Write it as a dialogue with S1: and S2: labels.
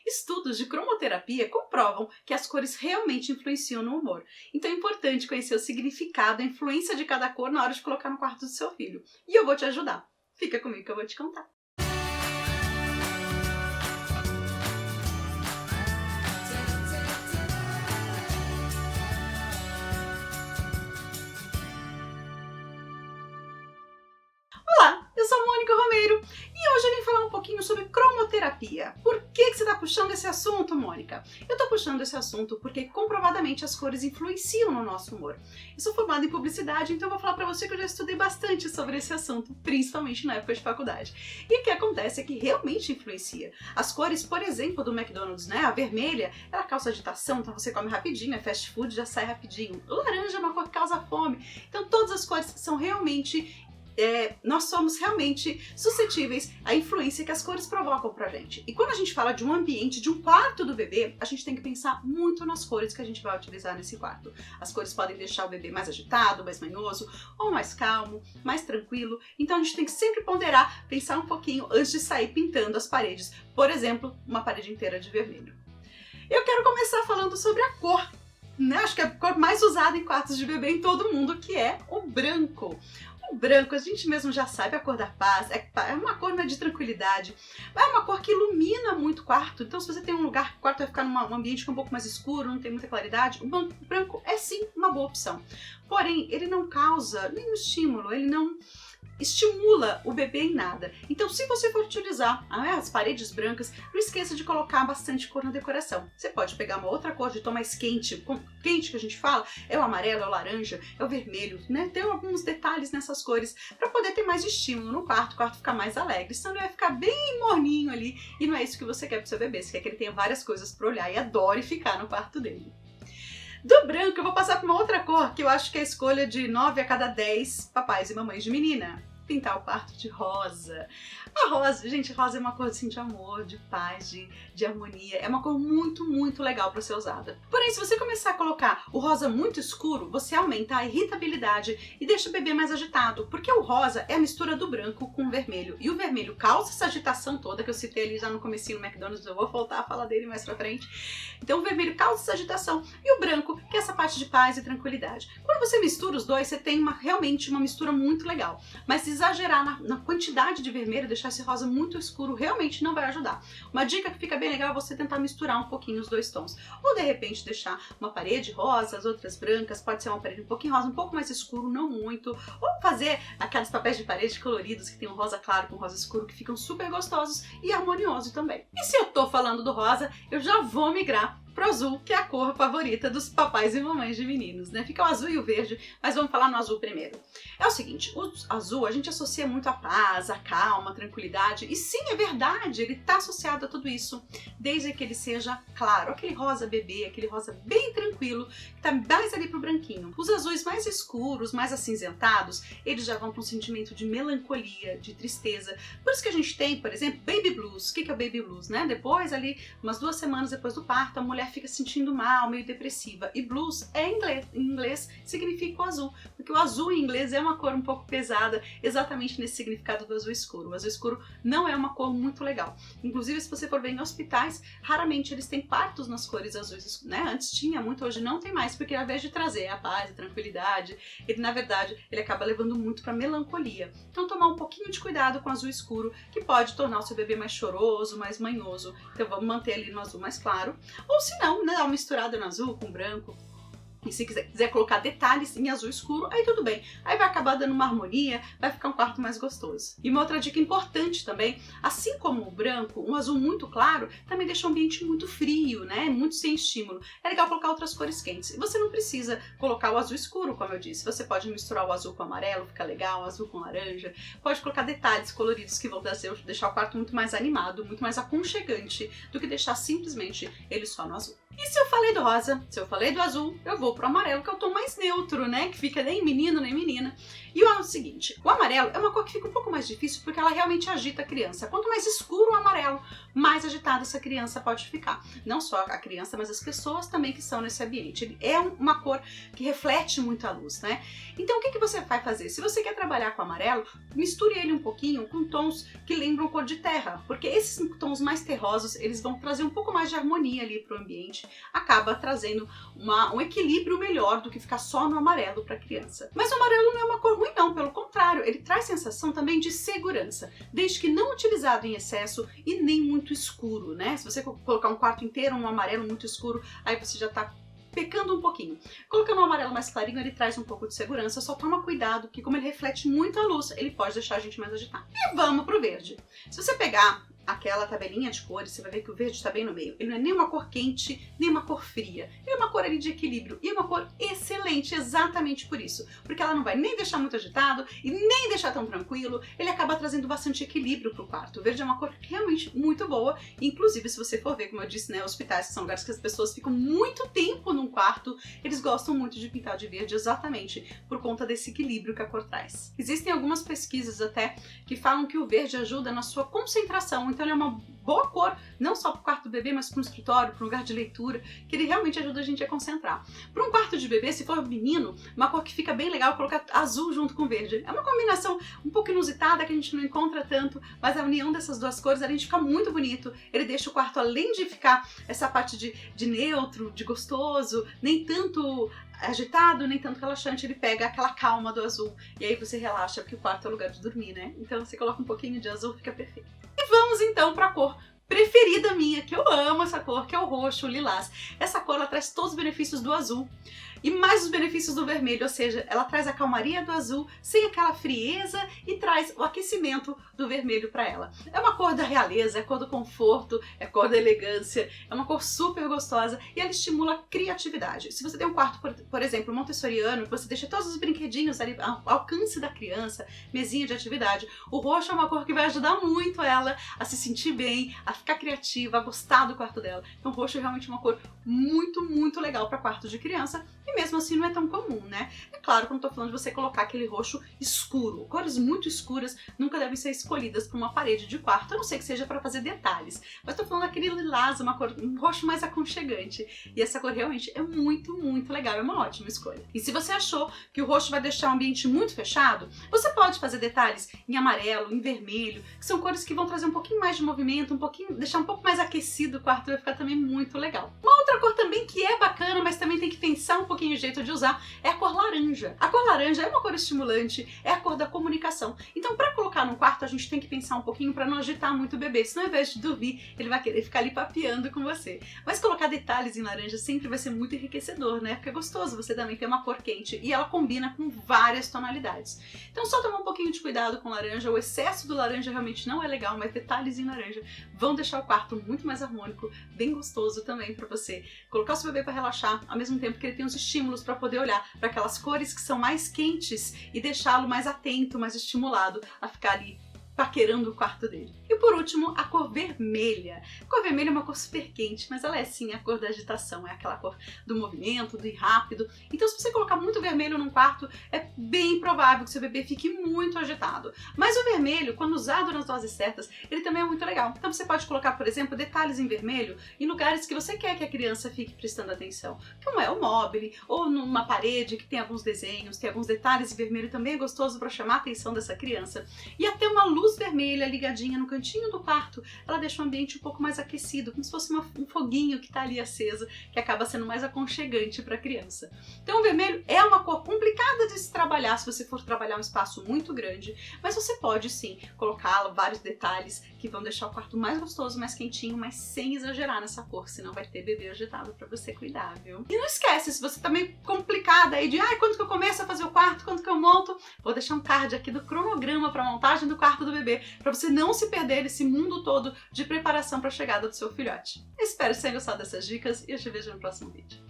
S1: Estudos de cromoterapia comprovam que as cores realmente influenciam no humor. Então é importante conhecer o significado, a influência de cada cor na hora de colocar no quarto do seu filho. E eu vou te ajudar. Fica comigo que eu vou te contar. Olá, eu sou a Mônica Romeiro e hoje eu vim falar um pouquinho sobre cromoterapia. Por que você está puxando esse assunto, Mônica? Eu estou puxando esse assunto porque comprovadamente as cores influenciam no nosso humor. Eu sou formada em publicidade, então eu vou falar para você que eu já estudei bastante sobre esse assunto, principalmente na época de faculdade. E o que acontece é que realmente influencia. As cores, por exemplo, do McDonald's, né? A vermelha, ela causa agitação, então você come rapidinho, é fast food, já sai rapidinho. O laranja é uma cor que causa fome. Então todas as cores são realmente nós somos realmente suscetíveis à influência que as cores provocam pra gente. E quando a gente fala de um ambiente, de um quarto do bebê, a gente tem que pensar muito nas cores que a gente vai utilizar nesse quarto. As cores podem deixar o bebê mais agitado, mais manhoso, ou mais calmo, mais tranquilo. Então a gente tem que sempre ponderar, pensar um pouquinho antes de sair pintando as paredes. Por exemplo, uma parede inteira de vermelho. Eu quero começar falando sobre a cor. Acho que é a cor mais usada em quartos de bebê em todo mundo, que é o branco. O branco, a gente mesmo já sabe, a cor da paz, é uma cor de tranquilidade, é uma cor que ilumina muito o quarto. Então se você tem um lugar que o quarto vai ficar num ambiente que é um pouco mais escuro, não tem muita claridade, o branco é sim uma boa opção. Porém, ele não causa nenhum estímulo, ele não estimula o bebê em nada. Então, se você for utilizar as paredes brancas, não esqueça de colocar bastante cor na decoração. Você pode pegar uma outra cor de tom mais quente, quente que a gente fala, é o amarelo, é o laranja, é o vermelho, né? Tem alguns detalhes nessas cores para poder ter mais estímulo no quarto, o quarto ficar mais alegre, senão ele vai ficar bem morninho ali e não é isso que você quer pro seu bebê. Você quer que ele tenha várias coisas para olhar e adore ficar no quarto dele. Do branco eu vou passar para uma outra cor que eu acho que é a escolha de 9 a cada 10 papais e mamães de menina. Pintar o quarto de rosa. A rosa, gente, rosa é uma cor assim de amor, de paz, de harmonia. É uma cor muito, muito legal para ser usada. Porém, se você começar a colocar o rosa muito escuro, você aumenta a irritabilidade e deixa o bebê mais agitado, porque o rosa é a mistura do branco com o vermelho. E o vermelho causa essa agitação toda que eu citei ali já no comecinho no McDonald's, eu vou voltar a falar dele mais pra frente. Então o vermelho causa essa agitação e o branco, que é essa parte de paz e tranquilidade. Quando você mistura os dois, você tem realmente uma mistura muito legal. Mas se exagerar na quantidade de vermelho, deixar esse rosa muito escuro, realmente não vai ajudar. Uma dica que fica bem legal é você tentar misturar um pouquinho os dois tons. Ou de repente deixar uma parede rosa, as outras brancas, pode ser uma parede um pouquinho rosa, um pouco mais escuro, não muito. Ou fazer aqueles papéis de parede coloridos que tem um rosa claro com rosa escuro, que ficam super gostosos e harmoniosos também. E se eu tô falando do rosa, eu já vou migrar pro azul, que é a cor favorita dos papais e mamães de meninos, né? Fica o azul e o verde, mas vamos falar no azul primeiro. É o seguinte, o azul a gente associa muito à paz, à calma, à tranquilidade, e sim, é verdade, ele tá associado a tudo isso, desde que ele seja claro, aquele rosa bebê, aquele rosa bem tranquilo, que tá mais ali pro branquinho. Os azuis mais escuros, mais acinzentados, eles já vão para um sentimento de melancolia, de tristeza. Por isso que a gente tem, por exemplo, baby blues. O que é o baby blues, né? Depois ali, umas 2 semanas depois do parto, a mulher fica se sentindo mal, meio depressiva. E blues é em inglês significa o azul, porque o azul em inglês é uma cor um pouco pesada, exatamente nesse significado do azul escuro. O azul escuro não é uma cor muito legal. Inclusive, se você for ver em hospitais, raramente eles têm quartos nas cores azuis, né? Antes tinha muito, hoje não tem mais, porque ao invés de trazer a paz, a tranquilidade, ele na verdade, ele acaba levando muito para melancolia. Então tomar um pouquinho de cuidado com o azul escuro, que pode tornar o seu bebê mais choroso, mais manhoso. Então vamos manter ali no azul mais claro. Ou se não, né, dar uma misturada no azul com branco. E se quiser colocar detalhes em azul escuro, aí tudo bem. Aí vai acabar dando uma harmonia, vai ficar um quarto mais gostoso. E uma outra dica importante também, assim como o branco, um azul muito claro também deixa o ambiente muito frio, né? Muito sem estímulo. É legal colocar outras cores quentes. E você não precisa colocar o azul escuro, como eu disse. Você pode misturar o azul com o amarelo, fica legal, o azul com laranja. Pode colocar detalhes coloridos que vão deixar o quarto muito mais animado, muito mais aconchegante do que deixar simplesmente ele só no azul. E se eu falei do rosa, se eu falei do azul, eu vou pro amarelo, que é o tom mais neutro, né? Que fica nem menino nem menina. E é o seguinte, o amarelo é uma cor que fica um pouco mais difícil porque ela realmente agita a criança. Quanto mais escuro o amarelo, mais agitada essa criança pode ficar. Não só a criança, mas as pessoas também que estão nesse ambiente. Ele é uma cor que reflete muito a luz, né? Então o que você vai fazer? Se você quer trabalhar com amarelo, misture ele um pouquinho com tons que lembram cor de terra, porque esses tons mais terrosos, eles vão trazer um pouco mais de harmonia ali para o ambiente, acaba trazendo um equilíbrio melhor do que ficar só no amarelo para a criança. Mas o amarelo não é uma cor ruim não, pelo contrário, ele traz sensação também de segurança, desde que não utilizado em excesso e nem muito escuro, né? Se você colocar um quarto inteiro um amarelo muito escuro, aí você já tá pecando um pouquinho. Colocando um amarelo mais clarinho, ele traz um pouco de segurança, só toma cuidado, que como ele reflete muito a luz, ele pode deixar a gente mais agitado. E vamos pro verde. Se você pegar aquela tabelinha de cores, você vai ver que o verde está bem no meio. Ele não é nem uma cor quente, nem uma cor fria. Ele é uma cor ali de equilíbrio e é uma cor excelente exatamente por isso. Porque ela não vai nem deixar muito agitado e nem deixar tão tranquilo. Ele acaba trazendo bastante equilíbrio para o quarto. O verde é uma cor realmente muito boa. Inclusive, se você for ver, como eu disse, né, hospitais, que são lugares que as pessoas ficam muito tempo num quarto, eles gostam muito de pintar de verde exatamente por conta desse equilíbrio que a cor traz. Existem algumas pesquisas até que falam que o verde ajuda na sua concentração. Então ele é uma boa cor, não só para o quarto do bebê, mas para um escritório, para um lugar de leitura, que ele realmente ajuda a gente a concentrar. Para um quarto de bebê, se for menino, uma cor que fica bem legal é colocar azul junto com verde. É uma combinação um pouco inusitada, que a gente não encontra tanto, mas a união dessas duas cores, além de ficar muito bonito, ele deixa o quarto, além de ficar essa parte de neutro, de gostoso, nem tanto agitado, nem tanto relaxante, ele pega aquela calma do azul. E aí você relaxa, porque o quarto é o lugar de dormir, né? Então você coloca um pouquinho de azul, fica perfeito. E vamos então para a cor preferida minha, que eu amo essa cor, que é o roxo, o lilás. Essa cor, ela traz todos os benefícios do azul e mais os benefícios do vermelho, ou seja, ela traz a calmaria do azul sem aquela frieza e traz o aquecimento do vermelho para ela. É uma cor da realeza, é a cor do conforto, é a cor da elegância, é uma cor super gostosa e ela estimula a criatividade. Se você tem um quarto, por exemplo, montessoriano, que você deixa todos os brinquedinhos ali ao alcance da criança, mesinha de atividade, o roxo é uma cor que vai ajudar muito ela a se sentir bem, a ficar criativa, a gostar do quarto dela. Então o roxo é realmente uma cor muito, muito legal para quarto de criança. E mesmo assim não é tão comum, né? É claro que eu não tô falando de você colocar aquele roxo escuro. Cores muito escuras nunca devem ser escolhidas para uma parede de quarto, a não ser que seja para fazer detalhes. Mas tô falando daquele lilás, um roxo mais aconchegante. E essa cor realmente é muito, muito legal, é uma ótima escolha. E se você achou que o roxo vai deixar o ambiente muito fechado, você pode fazer detalhes em amarelo, em vermelho, que são cores que vão trazer um pouquinho mais de movimento, deixar um pouco mais aquecido o quarto, vai ficar também muito legal. Uma outra cor também que é bacana, mas também tem que pensar um pouquinho o jeito de usar, é a cor laranja. A cor laranja é uma cor estimulante, é a cor da comunicação. Então, para colocar no quarto, a gente tem que pensar um pouquinho para não agitar muito o bebê, senão ao invés de dormir, ele vai querer ficar ali papeando com você. Mas colocar detalhes em laranja sempre vai ser muito enriquecedor, né? Porque é gostoso você também ter uma cor quente e ela combina com várias tonalidades. Então, só tomar um pouquinho de cuidado com laranja, o excesso do laranja realmente não é legal, mas detalhes em laranja vão deixar o quarto muito mais harmônico, bem gostoso também para você colocar o seu bebê para relaxar, ao mesmo tempo que ele tem os estímulos para poder olhar para aquelas cores que são mais quentes e deixá-lo mais atento, mais estimulado a ficar ali paquerando o quarto dele. E por último, a cor vermelha. A cor vermelha é uma cor super quente, mas ela é sim a cor da agitação, é aquela cor do movimento, do ir rápido. Então se você colocar muito vermelho num quarto, é bem provável que seu bebê fique muito agitado. Mas o vermelho, quando usado nas doses certas, ele também é muito legal. Então você pode colocar, por exemplo, detalhes em vermelho em lugares que você quer que a criança fique prestando atenção, como é o mobile, ou numa parede que tem alguns desenhos, tem alguns detalhes em vermelho, também é gostoso para chamar a atenção dessa criança. E até uma luz vermelha ligadinha no cantinho do quarto, ela deixa o ambiente um pouco mais aquecido, como se fosse um foguinho que está ali aceso, que acaba sendo mais aconchegante para a criança. Então o vermelho é uma cor complicada de se trabalhar se você for trabalhar um espaço muito grande, mas você pode sim colocar vários detalhes que vão deixar o quarto mais gostoso, mais quentinho, mas sem exagerar nessa cor, senão vai ter bebê agitado para você cuidar, viu? E não esquece, se você tá meio complicada aí de quando que eu começo a fazer o quarto, quando que eu monto, vou deixar um card aqui do cronograma para montagem do quarto do bebê, para você não se perder nesse mundo todo de preparação para a chegada do seu filhote. Espero que você tenha gostado dessas dicas e eu te vejo no próximo vídeo.